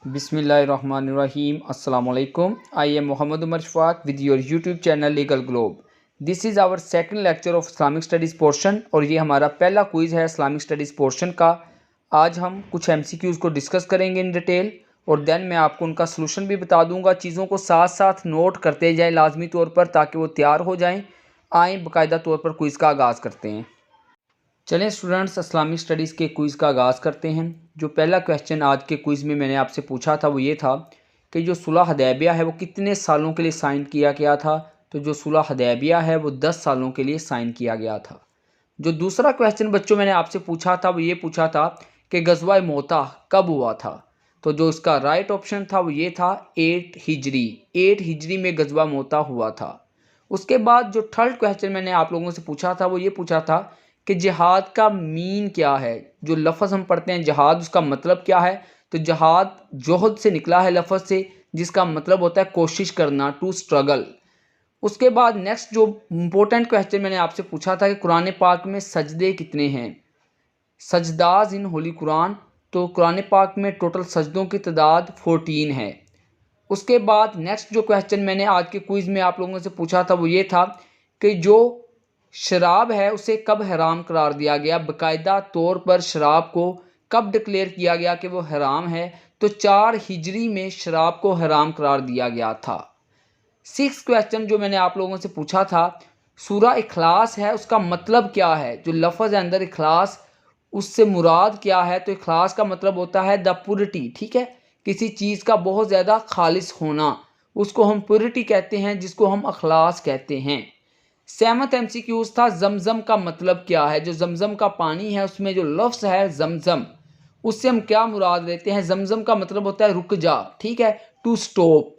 Bismillahirrahmanirrahim. Assalamu alaikum. I am Muhammad Umar Ashfaq with your YouTube channel Legal Globe. This is our second lecture of Islamic Studies portion और ये हमारा पहला quiz है Islamic Studies portion का। आज हम कुछ MCQs को डिस्कस करेंगे इन डिटेल और देन मैं आपको उनका सलूशन भी बता दूंगा। चीज़ों को साथ साथ नोट करते जाएं लाजमी तौर पर ताकि वो तैयार हो जाएं। आए बाकायदा तौर पर क्विज़ का आगाज़ करते हैं। चलें स्टूडेंट्स, इस्लामिक स्टडीज़ के क्विज़ का आगाज़ करते हैं। जो पहला क्वेश्चन आज के क्विज़ में मैंने आपसे पूछा था वो ये था कि जो सुलह हदैबिया है वो कितने सालों के लिए साइन किया गया था। तो जो सुलह हदैबिया है वो 10 सालों के लिए साइन किया गया था। जो दूसरा क्वेश्चन बच्चों मैंने आपसे पूछा था वो ये पूछा था कि गज़वा मोता कब हुआ था। तो जो इसका राइट ऑप्शन था वो ये था 8 हिजरी। 8 हिजरी में गज़वा मोता हुआ था। उसके बाद जो थर्ड क्वेश्चन मैंने आप लोगों से पूछा था वो ये पूछा था कि जिहाद का मीन क्या है। जो लफ्ज़ हम पढ़ते हैं जिहाद, उसका मतलब क्या है। तो जिहाद जोहद से निकला है लफ्ज़ से, जिसका मतलब होता है कोशिश करना, टू स्ट्रगल। उसके बाद नेक्स्ट जो इम्पोर्टेंट क्वेश्चन मैंने आपसे पूछा था कि कुरान पाक में सजदे कितने हैं, सजदाज इन होली कुरान। तो कुरान पाक में टोटल सजदों की तादाद 14 है। उसके बाद नेक्स्ट जो क्वेश्चन मैंने आज के क्विज़ में आप लोगों से पूछा था वो ये था कि जो शराब है उसे कब हराम करार दिया गया। बाकायदा तौर पर शराब को कब डिक्लेयर किया गया कि वो हराम है। तो 4 हिजरी में शराब को हराम करार दिया गया था। 6 क्वेश्चन जो मैंने आप लोगों से पूछा था, सूरा इखलास है उसका मतलब क्या है। जो लफ्ज़ है अंदर इखलास, उससे मुराद क्या है। तो इखलास का मतलब होता है द प्योरिटी। ठीक है, किसी चीज़ का बहुत ज़्यादा खालिस होना, उसको हम प्योरिटी कहते हैं, जिसको हम अखलास कहते हैं। 7th MCQs था जमजम का मतलब क्या है। जो जमजम का पानी है उसमें जो लफ्ज़ है जमजम, उससे हम क्या मुराद लेते हैं। जमजम का मतलब होता है रुक जा, ठीक है, टू स्टॉप।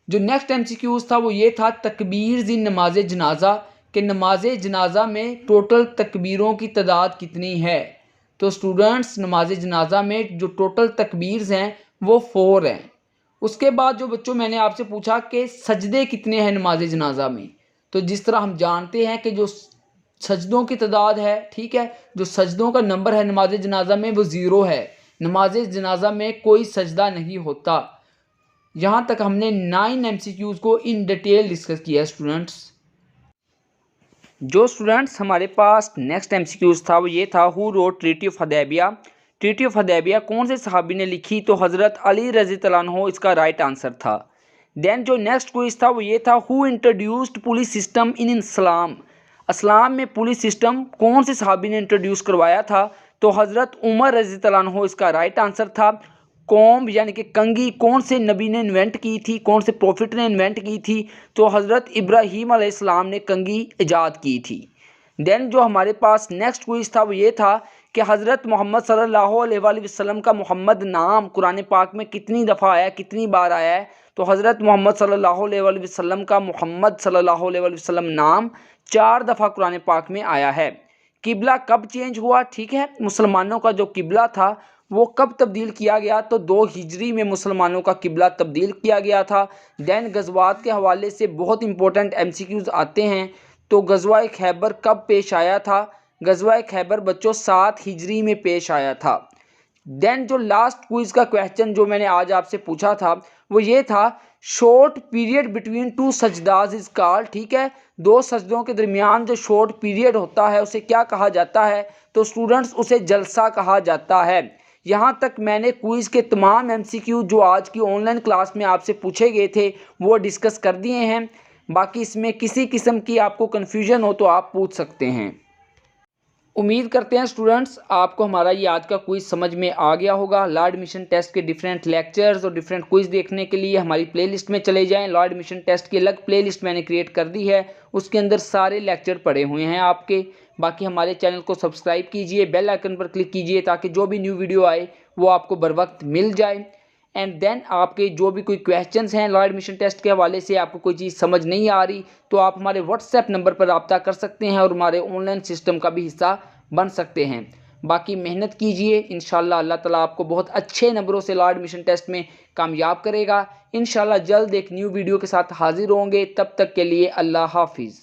जो नेक्स्ट MCQs था वो ये था तकबीर जिन नमाज जनाजा के नमाज जनाजा में टोटल तकबीरों की तादाद कितनी है। तो स्टूडेंट्स, नमाज जनाजा में जो टोटल तकबीर हैं वो 4 हैं। उसके बाद जो बच्चों मैंने आपसे पूछा कि सजदे कितने हैं नमाज जनाजा में। तो जिस तरह हम जानते हैं कि जो सजदों की तादाद है, ठीक है, जो सजदों का नंबर है नमाज जनाजा में वो 0 है। नमाज जनाजा में कोई सजदा नहीं होता। यहाँ तक हमने 9 MCQs को इन डिटेल डिस्कस किया है स्टूडेंट्स। जो स्टूडेंट्स हमारे पास नेक्स्ट MCQs था वो ये था who wrote treaty of Hudaibiya. Treaty of Hudaibiya कौन से सहाबी ने लिखी। तो हज़रत अली रज़ी अल्लाह अन्हु इसका राइट आंसर था। देन जो नेक्स्ट क्विज था वो ये था who introduced police system in Islam. Islam में पुलिस सिस्टम कौन से सहाबी ने इंट्रोड्यूस करवाया था। तो हज़रत उमर रज़ी अल्लाह अन्हु इसका राइट आंसर था। कॉम्ब यानी कि कंघी कौन से नबी ने इन्वेंट की थी, कौन से प्रॉफिट ने इन्वेंट की थी। तो हज़रत इब्राहीम अलैहिस्सलाम ने कंघी ईजाद की थी। देन जो हमारे पास नेक्स्ट क्विज था वो ये था कि हज़रत मोहम्मद सल्लल्लाहु अलैहि वसल्लम का मोहम्मद नाम कुरान पाक में कितनी दफ़ा आया है, कितनी बार आया है। तो हज़रत मोहम्मद सल्लल्लाहु अलैहि वसल्लम का मोहम्मद सल्लल्लाहु अलैहि वसल्लम नाम 4 दफ़ा कुरान पाक में आया है। किबला कब चेंज हुआ, ठीक है, मुसलमानों का जो किबला था वो कब तब्दील किया गया। तो 2 हिजरी में मुसलमानों का किबला तब्दील किया गया था। देन गज़वात के हवाले से बहुत इंपॉर्टेंट MCQs आते हैं। तो गज़वा खैबर कब पेश आया था। गज़वा खैबर बच्चों 7 हिजरी में पेश आया था। देन जो लास्ट क्विज का क्वेश्चन जो मैंने आज आपसे पूछा था वो ये था शॉर्ट पीरियड बिटवीन 2 सजदाज इज कॉल्ड। ठीक है, 2 सजदों के दरमियान जो शॉर्ट पीरियड होता है उसे क्या कहा जाता है। तो स्टूडेंट्स उसे जलसा कहा जाता है। यहाँ तक मैंने क्विज़ के तमाम MCQ जो आज की ऑनलाइन क्लास में आपसे पूछे गए थे वो डिस्कस कर दिए हैं। बाकी इसमें किसी किस्म की आपको कन्फ्यूजन हो तो आप पूछ सकते हैं। उम्मीद करते हैं स्टूडेंट्स आपको हमारा ये आज का क्विज़ समझ में आ गया होगा। लॉ एडमिशन टेस्ट के डिफरेंट लेक्चर्स और डिफरेंट क्विज़ देखने के लिए हमारी प्लेलिस्ट में चले जाएं। लॉ एडमिशन टेस्ट की अलग प्लेलिस्ट मैंने क्रिएट कर दी है, उसके अंदर सारे लेक्चर पड़े हुए हैं आपके। बाकी हमारे चैनल को सब्सक्राइब कीजिए, बेल आइकन पर क्लिक कीजिए ताकि जो भी न्यू वीडियो आए वो आपको बर वक्त मिल जाए। एंड देन आपके जो भी कोई क्वेश्चंस हैं लॉ एडमिशन टेस्ट के हवाले से, आपको कोई चीज़ समझ नहीं आ रही तो आप हमारे व्हाट्सएप नंबर पर रब्ता कर सकते हैं और हमारे ऑनलाइन सिस्टम का भी हिस्सा बन सकते हैं। बाकी मेहनत कीजिए, इंशाल्लाह अल्लाह ताला आपको बहुत अच्छे नंबरों से लॉ एडमिशन टेस्ट में कामयाब करेगा। इंशाल्लाह जल्द एक न्यू वीडियो के साथ हाजिर होंगे। तब तक के लिए अल्लाह हाफिज़।